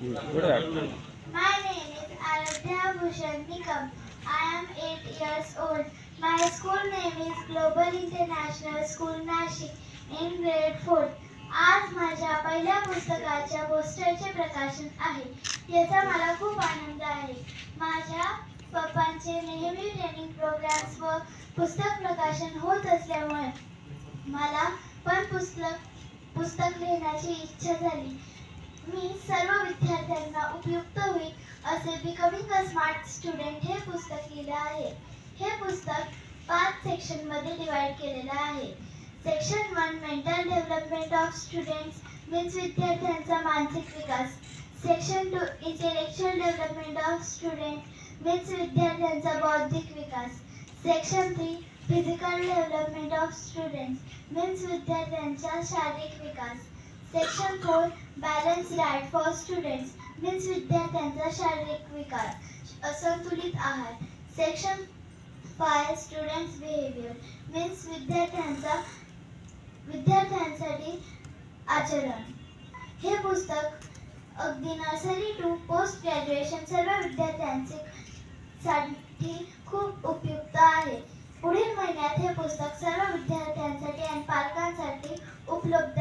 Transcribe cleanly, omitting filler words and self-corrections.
Good afternoon. My name is Aradhya Bhushan Nikam. I am 8 years old. My school name is Global International School Nashik in grade 4. आज माझ्या पहिल्या पुस्तकाच्या पोस्टरचे प्रकाशन आहे. याचा मला खूप आनंद आहे. माझ्या पप्पांचे नेहमी ट्रेनिंग प्रोग्राम्स व पुस्तक प्रकाशन होत असल्यामुळे मला पण पुस्तक लिहिण्याची इच्छा झाली. मी सर्व विद्यार्थ्यांना उपयुक्त होईल असे बिकमिंग अ स्मार्ट स्टुडंट हे पुस्तक लिहिले आहे. हे पुस्तक 5 सेक्शन मध्ये डिवाइड केलेले आहे. Section 1 mental development of students means विद्यार्थ्यांचा मानसिक विकास. Section 2 intellectual development of students means विद्यार्थ्यांचा बौद्धिक विकास. Section 3 physical development of students means विद्यार्थ्यांचा शारीरिक विकास. Section 4 balance diet for students means विद्यार्थ्यांचा शारीरिक विकास, असंतुलित आहार. सेक्शन 5 स्टुडंट्स बिहेवियर मीन्स विद्यार्थ्यांसाठी आचरण. हे पुस्तक अगदी नर्सरी टू पोस्ट ग्रॅज्युएशन सर्व विद्यार्थ्यांसाठी खूप उपयुक्त आहे. पुढील महिन्यात हे पुस्तक सर्व विद्यार्थ्यांसाठी आणि पालकांसाठी उपलब्ध